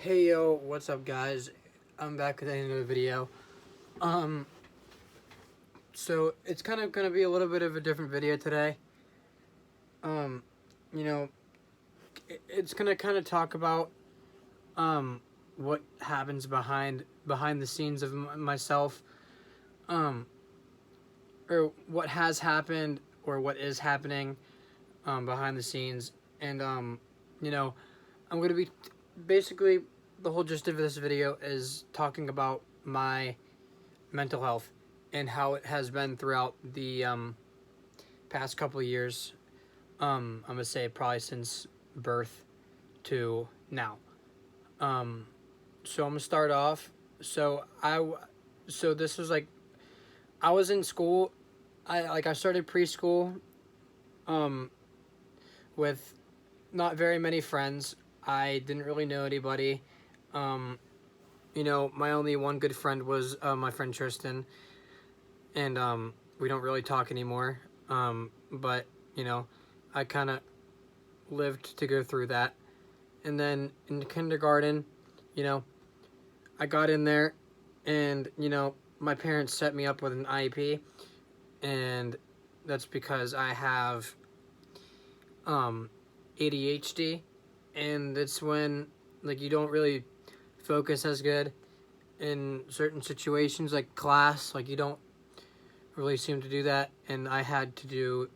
Hey yo, what's up guys? I'm back with another video. Um, so it's kind of gonna be a little bit of a different video today. Um, you know, it's gonna kind of talk about what happens behind the scenes of myself, um, or what has happened or what is happening behind the scenes, and you know, I'm gonna be basically the whole gist of this video is talking about my mental health and how it has been throughout the past couple of years. I'm gonna say probably since birth to now. Um, so I'm gonna start off. So so this was like I was in school. I started preschool um, with not very many friends. I didn't really know anybody. Um, my only one good friend was my friend Tristan, and we don't really talk anymore. But you know, I kind of lived to go through that, and then in kindergarten, you know, I got in there, and my parents set me up with an IEP, and that's because I have um, ADHD, and it's when like you don't really focus as good in certain situations like class, like you don't really seem to do that, and I had to do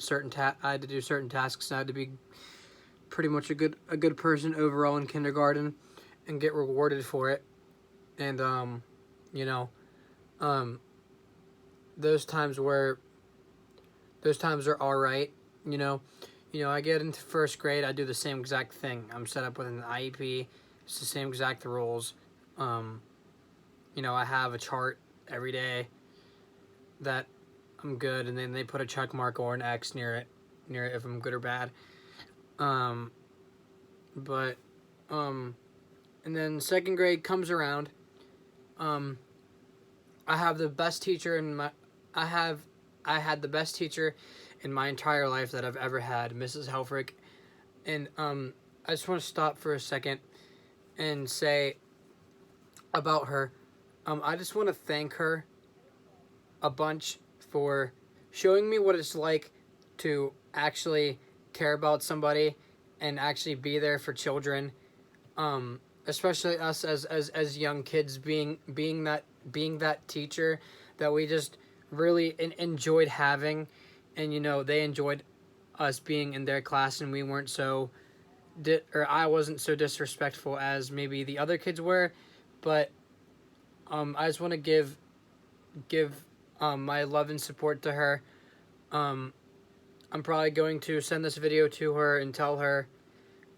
I had to do certain tasks. I had to be pretty much a good person overall in kindergarten, and get rewarded for it. And you know, um, those times were those times are all right. You know, I get into first grade. I do the same exact thing. I'm set up with an IEP. It's the same exact rules. Um, I have a chart every day that I'm good, and then they put a check mark or an X near it if I'm good or bad. Um, but and then second grade comes around. Um, I have the best teacher in my. I have I had the best teacher in my entire life that I've ever had, Mrs. Helfrich, and I just want to stop for a second and say about her. I just want to thank her a bunch for showing me what it's like to actually care about somebody and actually be there for children, especially us as young kids being that teacher that we just really enjoyed having, and they enjoyed us being in their class, and we weren't so or I wasn't so disrespectful as maybe the other kids were, but I just want to give my love and support to her. Um, I'm probably going to send this video to her and tell her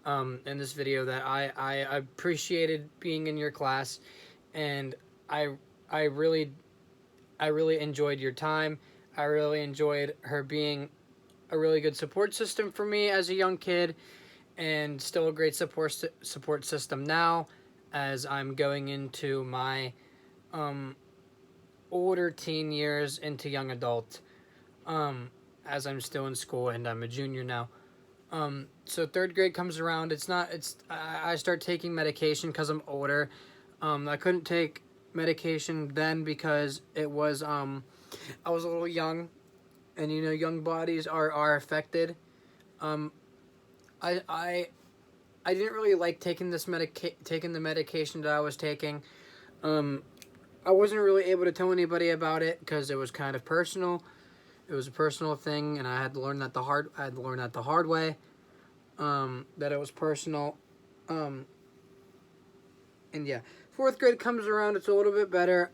in this video that I appreciated being in your class, and I I really I really enjoyed your time. I really enjoyed her being a really good support system for me as a young kid, and still a great support system now as I'm going into my um, older teen years into young adult, um, as I'm still in school and I'm a junior now. So third grade comes around. I start taking medication because I'm older. I couldn't take medication then because it was I was a little young, and young bodies are affected. Um, I I I didn't really like taking the medication that I was taking. Um, I wasn't really able to tell anybody about it because it was kind of personal. It was a personal thing, and I had to learn that the hard way. That it was personal. Um, and yeah, fourth grade comes around. It's a little bit better.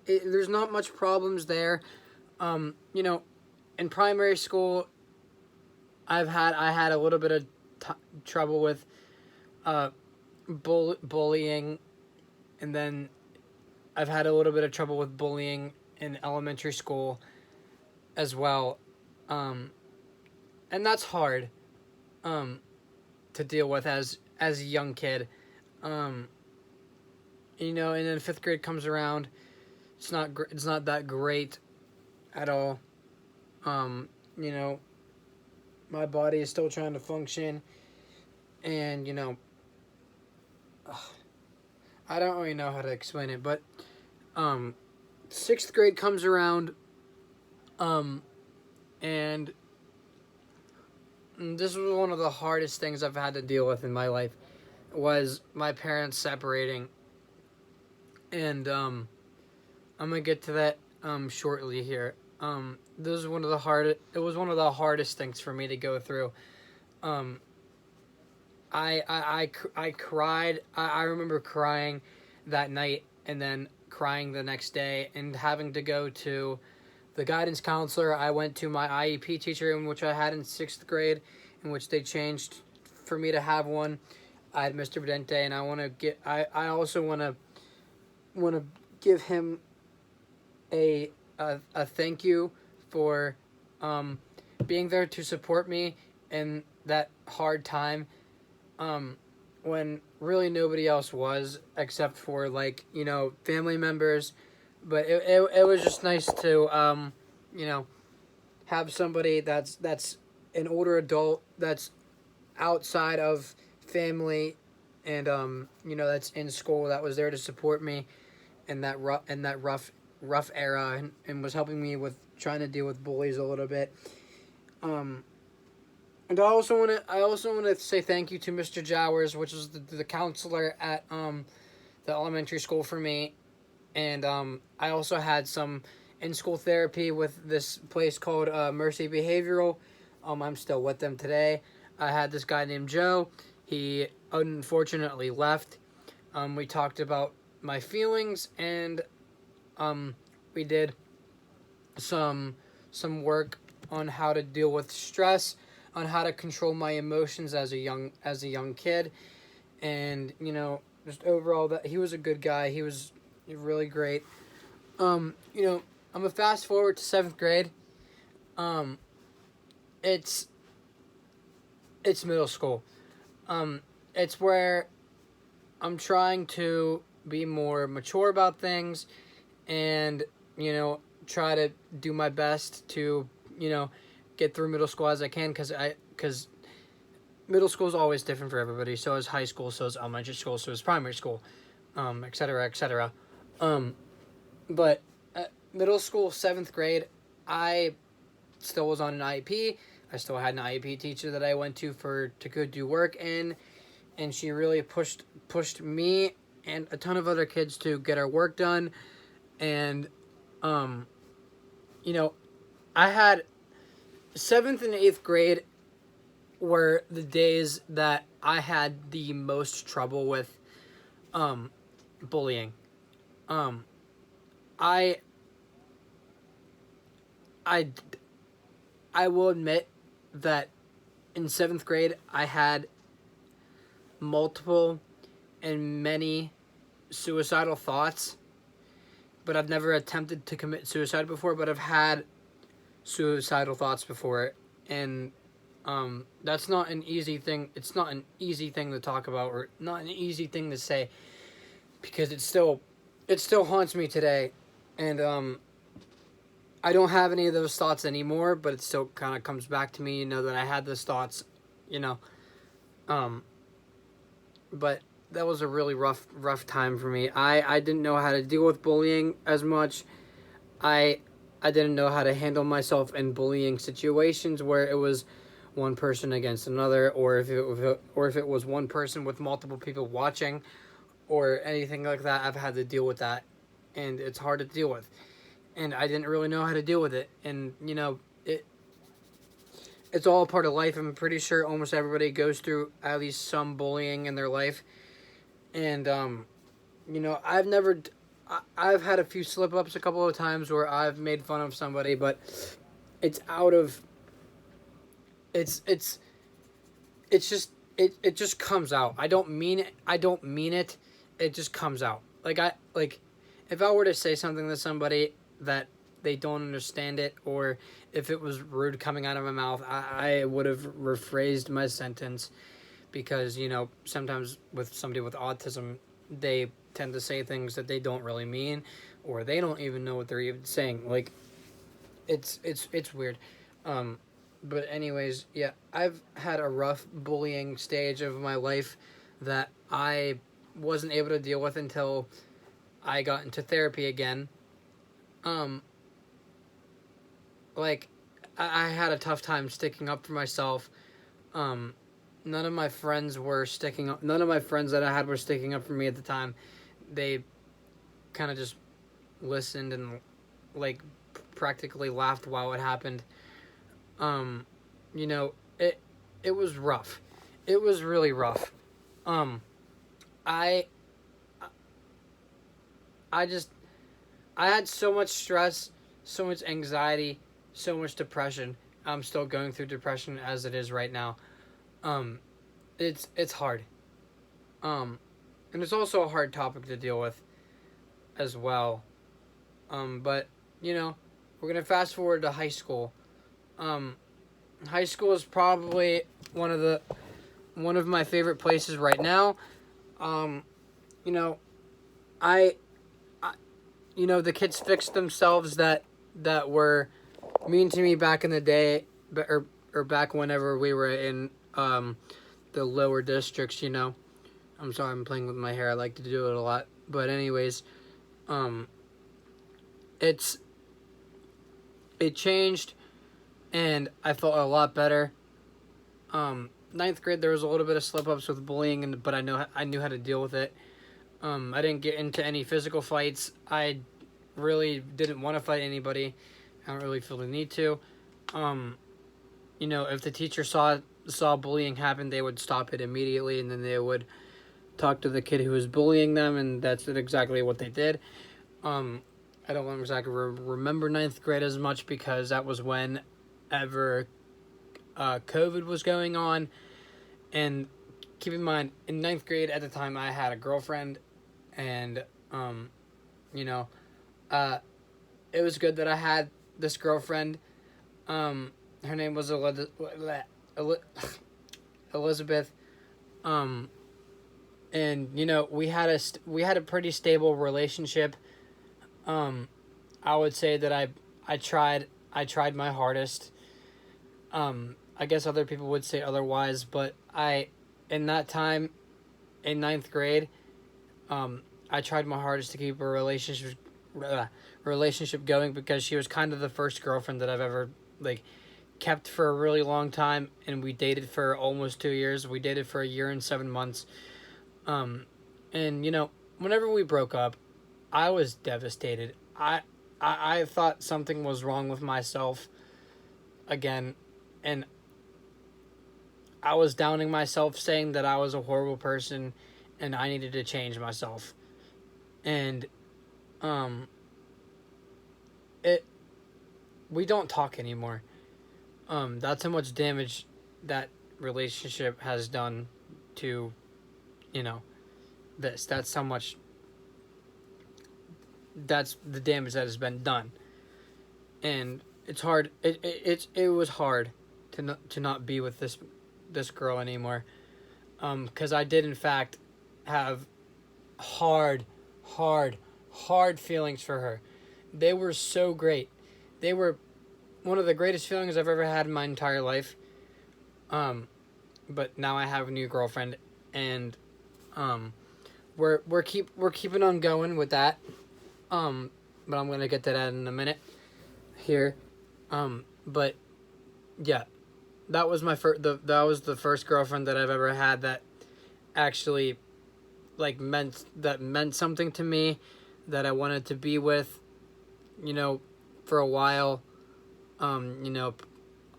There's not much problems there. Um, you know, in primary school, I had a little bit of trouble with uh, bullying, and then I've had a little bit of trouble with bullying in elementary school as well, um, and that's hard um, to deal with as a young kid. Um, and then fifth grade comes around. It's not that great at all. Um, you know, my body is still trying to function, and I don't really know how to explain it, but sixth grade comes around, and this was one of the hardest things I've had to deal with in my life, was my parents separating, and I'm gonna get to that shortly here. This was one of the hardest. It was one of the hardest things for me to go through. Um, I cried. I remember crying that night, and then crying the next day, and having to go to the guidance counselor. I went to my IEP teacher, in which I had in sixth grade, in which they changed for me to have one. I had Mr. Bedente, and I want to get. I also want to give him a thank you for being there to support me in that hard time, when really nobody else was, except for, like, family members. But it was just nice to have somebody that's an older adult, that's outside of family, and that's in school, that was there to support me in that rough era, and was helping me with trying to deal with bullies a little bit. And I also want to say thank you to Mr. Jowers, which was the counselor at the elementary school for me. And I also had some in-school therapy with this place called Mercy Behavioral. I'm still with them today. I had this guy named Joe. He unfortunately left. We talked about my feelings, and we did some work on how to deal with stress, on how to control my emotions as a young kid, and just overall, that he was a good guy. He was really great. I'm gonna fast forward to seventh grade. It's middle school. It's where I'm trying to be more mature about things, and try to do my best to get through middle school as I can, because middle school is always different for everybody. So is high school, so is elementary school, so is primary school, etc., etc. But middle school, seventh grade, I still was on an IEP. I still had an IEP teacher that I went to go do work in, and she really pushed me and a ton of other kids to get our work done. And I had 7th and 8th grade were the days that I had the most trouble with bullying. I will admit that in 7th grade I had multiple and many suicidal thoughts, but I've never attempted to commit suicide before, but I've had suicidal thoughts before, and that's not an easy thing. It's not an easy thing to talk about, or not an easy thing to say, because it still haunts me today, and I don't have any of those thoughts anymore, but it still kind of comes back to me, that I had those thoughts, but that was a really rough time for me. I didn't know how to deal with bullying as much. I didn't know how to handle myself in bullying situations where it was one person against another, or if it was one person with multiple people watching, or anything like that. I've had to deal with that, and it's hard to deal with. And I didn't really know how to deal with it. And it's all a part of life. I'm pretty sure almost everybody goes through at least some bullying in their life. And I've had a few slip-ups a couple of times where I've made fun of somebody, but it just comes out. I don't mean it. It just comes out. If I were to say something to somebody that they don't understand it, or if it was rude coming out of my mouth, I would have rephrased my sentence, because sometimes with somebody with autism, they tend to say things that they don't really mean, or they don't even know what they're even saying. It's weird. But anyways, yeah, I've had a rough bullying stage of my life that I wasn't able to deal with until I got into therapy again. Um, like, I had a tough time sticking up for myself. Um, None of my friends were sticking up. None of my friends that I had were sticking up for me at the time. They kind of just listened and like practically laughed while it happened. Um, you know, it was rough. It was really rough. Um, I I just I had so much stress, so much anxiety, so much depression. I'm still going through depression as it is right now. Um, it's hard. Um, and it's also a hard topic to deal with as well. But you know, we're gonna fast forward to high school. Um, High school is probably one of my favorite places right now. Um, you know, I, I the kids fixed themselves that were mean to me back in the day, or back whenever we were in the lower districts. I'm sorry, I'm playing with my hair. I like to do it a lot, but anyways, um, it's it changed, and I felt a lot better. Ninth grade, there was a little bit of slip ups with bullying, but I knew how to deal with it. I didn't get into any physical fights. I really didn't want to fight anybody. I don't really feel the need to. If the teacher saw bullying happen, they would stop it immediately, and then they would talk to the kid who was bullying them, and that's exactly what they did. I don't exactly remember ninth grade as much because that was whenever COVID was going on. And keep in mind, in ninth grade at the time, I had a girlfriend, and you know, it was good that I had this girlfriend. Her name was Elizabeth. And we had a pretty stable relationship. I would say that I tried my hardest. I guess other people would say otherwise, but in that time, in ninth grade, I tried my hardest to keep a relationship going because she was kind of the first girlfriend that I've ever kept for a really long time, and we dated for almost 2 years. We dated for a year and 7 months. And whenever we broke up, I was devastated. I thought something was wrong with myself again, and I was downing myself, saying that I was a horrible person and I needed to change myself. And we don't talk anymore. That's how much damage that relationship has done to this. That's how much. That's the damage that has been done, and it's hard. It was hard to not be with this girl anymore, because I did in fact have hard feelings for her. They were so great. They were one of the greatest feelings I've ever had in my entire life. But now I have a new girlfriend, and we're keeping on going with that. But I'm gonna get to that in a minute here. But yeah, that was that was the first girlfriend that I've ever had that actually meant something to me, that I wanted to be with, for a while.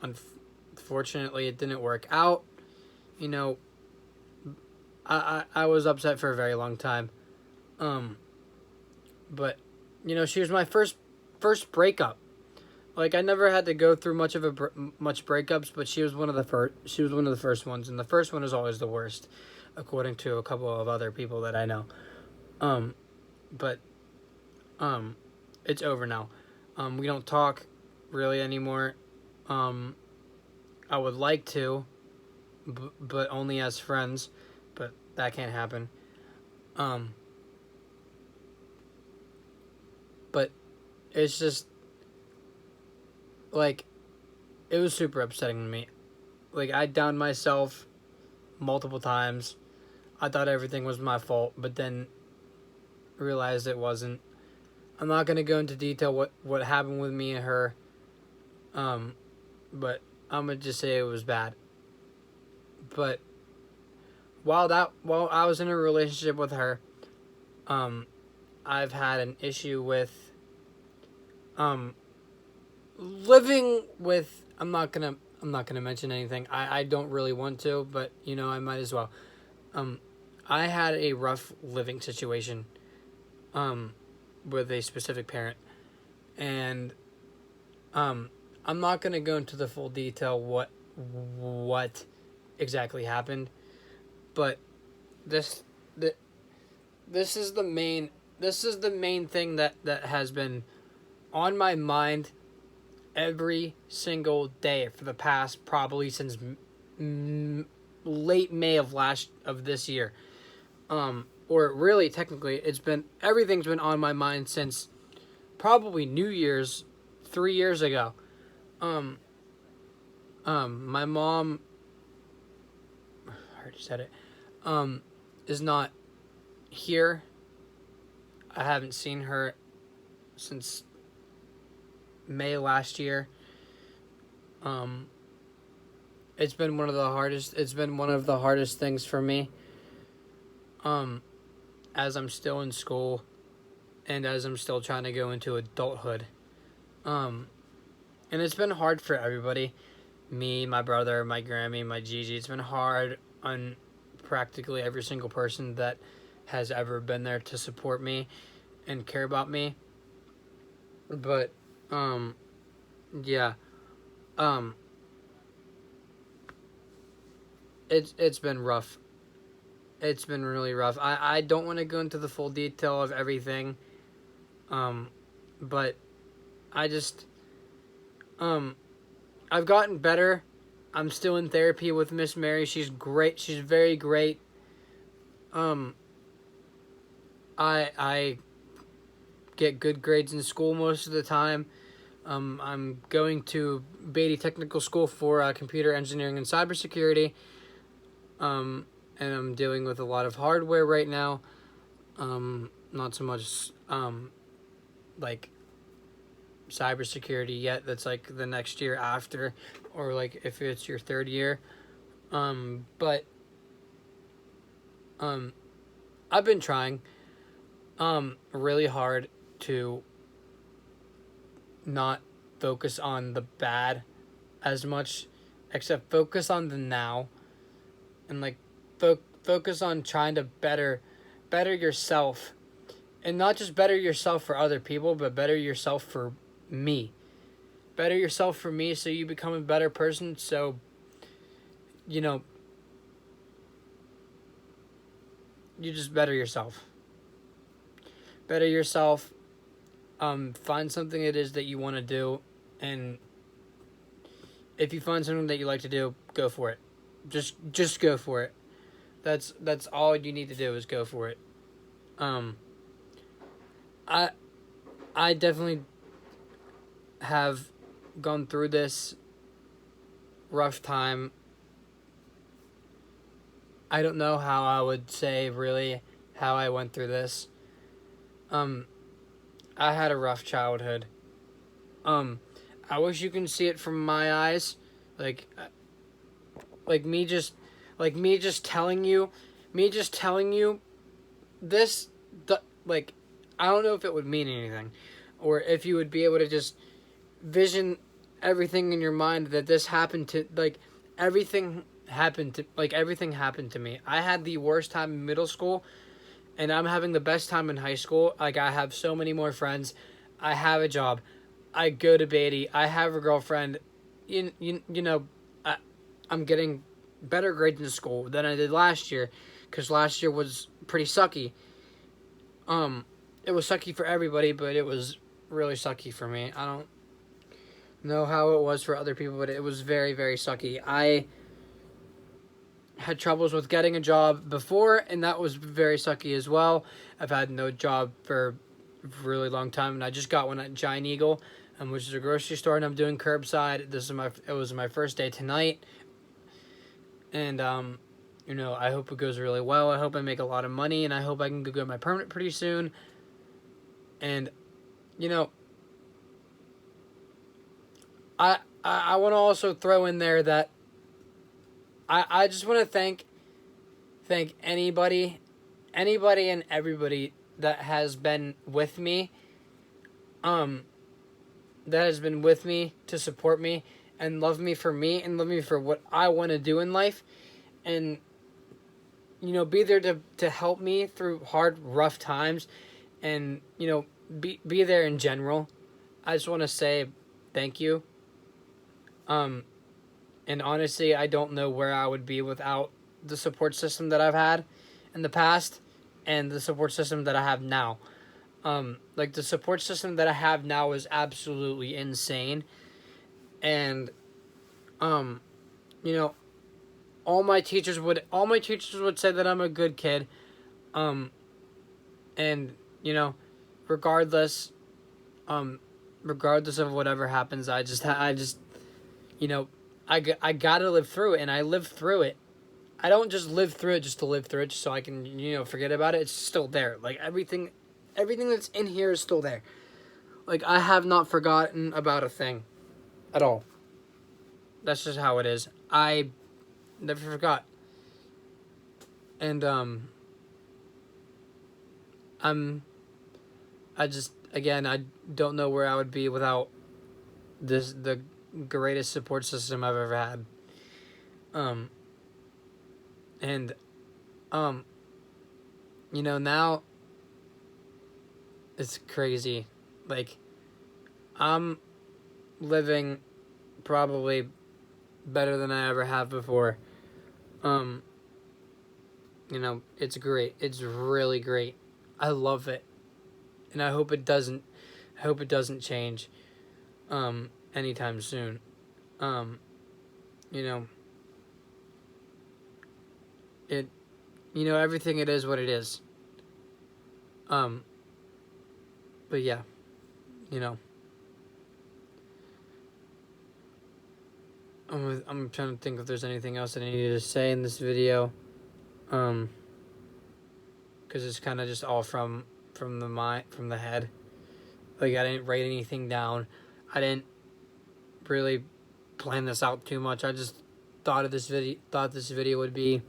Unfortunately it didn't work out. I was upset for a very long time. But she was my first breakup. I never had to go through much breakups, but she was one of the first. She was one of the first ones, and the first one is always the worst, according to a couple of other people that I know. But it's over now. We don't talk really anymore. I would like to, but only as friends. But that can't happen. But it's just it was super upsetting to me. I downed myself multiple times. I thought everything was my fault, but then realized it wasn't. I'm not gonna go into detail what happened with me and her, but I'm gonna just say it was bad. But while I was in a relationship with her, I've had an issue with living with. I'm not gonna mention anything. I don't really want to, but I might as well. I had a rough living situation with a specific parent, and I'm not gonna go into the full detail what exactly happened, but this is the main thing that has been on my mind every single day for the past, probably since late May of this year. Or really technically everything's been on my mind since probably New Year's 3 years ago. My mom, I already said it, is not here. I haven't seen her since May last year. It's been one of the hardest things for me. As I'm still in school and as I'm still trying to go into adulthood. And it's been hard for everybody. Me, my brother, my Grammy, my Gigi. It's been hard on practically every single person that has ever been there to support me and care about me. But, yeah. It's been rough. It's been really rough. I don't want to go into the full detail of everything. But I just, I've gotten better. I'm still in therapy with Miss Mary. She's great. She's very great. I get good grades in school most of the time. I'm going to Beatty Technical School for computer engineering and cybersecurity. And I'm dealing with a lot of hardware right now. Not so much like cybersecurity yet. That's like the next year after, or like if it's your third year. But I've been trying really hard to not focus on the bad as much, except focus on the now, and like focus on trying to better yourself, and not just better yourself for other people, but better yourself for me. Better yourself for me so you become a better person, so you just better yourself. Better yourself. Find something it is that you want to do, and if you find something that you like to do, go for it. Just go for it. That's all you need to do is go for it. I definitely have gone through this rough time. I don't know how I would say really how I went through this. I had a rough childhood. I wish you can see it from my eyes, like me just telling you this, like, I don't know if it would mean anything, or if you would be able to just vision everything in your mind that this happened to, like, everything happened to me. I had the worst time in middle school, and I'm having the best time in high school. Like, I have so many more friends. I have a job. I go to Beatty. I have a girlfriend. I'm getting better grades in school than I did last year, because last year was pretty sucky. It was sucky for everybody, but it was really sucky for me. I don't know how it was for other people, but it was very, very sucky. I had troubles with getting a job before, and that was very sucky as well. I've had no job for a really long time, and I just got one at Giant Eagle, which is a grocery store, and I'm doing curbside. It was my first day tonight, and You know, I hope it goes really well. I hope I make a lot of money, and I hope I can go get my permit pretty soon. And, you know, I want to also throw in there that I just want to thank anybody and everybody that has been with me, that has been with me to support me and love me for what I want to do in life, and, you know, be there to help me through hard, rough times, and, you know, be there in general. I just want to say thank you. And honestly, I don't know where I would be without the support system that I've had in the past and the support system that I have now. Like, the support system that I have now is absolutely insane. And, you know, all my teachers would say that I'm a good kid. And, you know, regardless of whatever happens, I just, you know, I gotta live through it, and I lived through it. I don't just live through it just to live through it, just so I can, you know, forget about it. It's still there. Like, everything that's in here is still there. Like, I have not forgotten about a thing at all. That's just how it is. I never forgot. And, I just, again, I don't know where I would be without the greatest support system I've ever had. And, you know, now it's crazy. Like, I'm living probably better than I ever have before. You know, it's great. It's really great. I love it. And I hope it doesn't change anytime soon. You know, everything, it is what it is. But yeah, you know, I'm trying to think if there's anything else that I needed to say in this video. Because it's kind of just all from the head. Like, I didn't write anything down. I didn't really plan this out too much. I just thought this video would be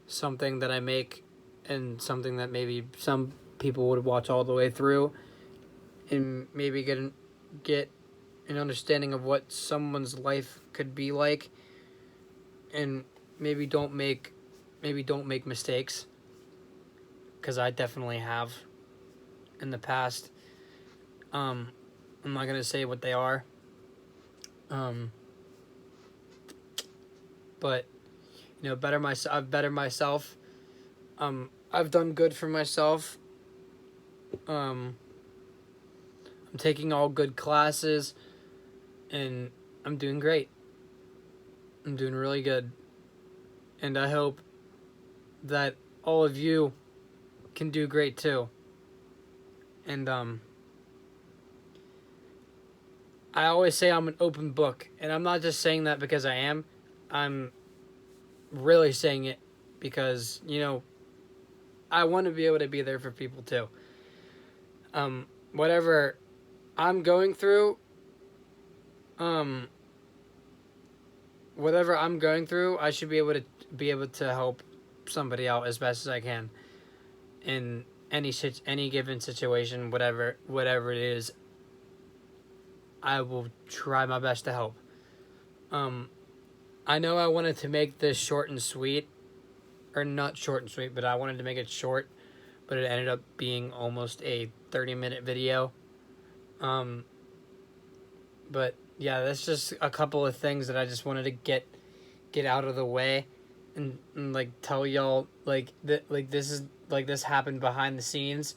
something that I make, and something that maybe some people would watch all the way through, and maybe get an understanding of what someone's life could be like, and maybe don't make mistakes, because I definitely have in the past. I'm not gonna say what they are, but, you know, I've bettered myself. I've done good for myself. I'm taking all good classes, and I'm doing great. I'm doing really good. And I hope that all of you can do great too. And, I always say I'm an open book, and I'm not just saying that because I am. I'm really saying it because, you know, I want to be able to be there for people too. Whatever I'm going through, I should be able to help somebody out as best as I can in any given situation, whatever it is. I will try my best to help. I know I wanted to make this short and sweet, or not short and sweet, but I wanted to make it short, but it ended up being almost a 30-minute video. But yeah, that's just a couple of things that I just wanted to get out of the way, and like tell y'all, this happened behind the scenes,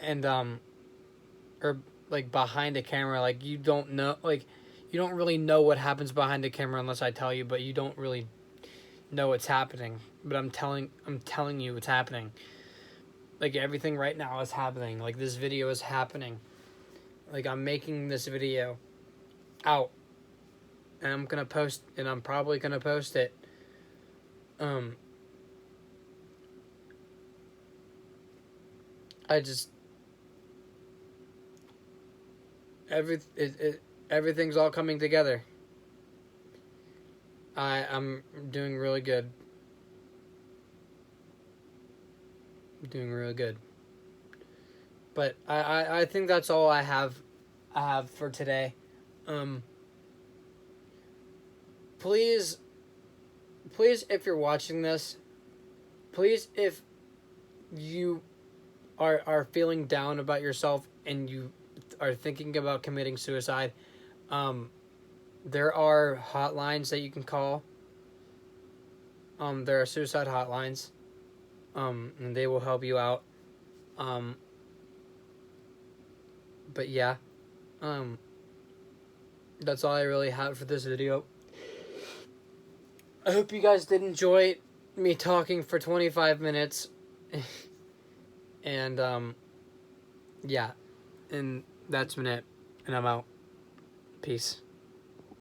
and or like behind a camera. Like, you don't really know what happens behind the camera unless I tell you, but you don't really know what's happening. But I'm telling you what's happening. Like, everything right now is happening. Like, this video is happening. Like, I'm making this video out, and I'm probably gonna post it I just everything's all coming together. I'm doing really good. Doing really good. But I think that's all I have for today. Please if you're watching this, please, if you are feeling down about yourself and you are thinking about committing suicide, there are hotlines that you can call. There are suicide hotlines, and they will help you out. But yeah, that's all I really have for this video. I hope you guys did enjoy me talking for 25 minutes. And, yeah, and that's been it, and I'm out. Peace.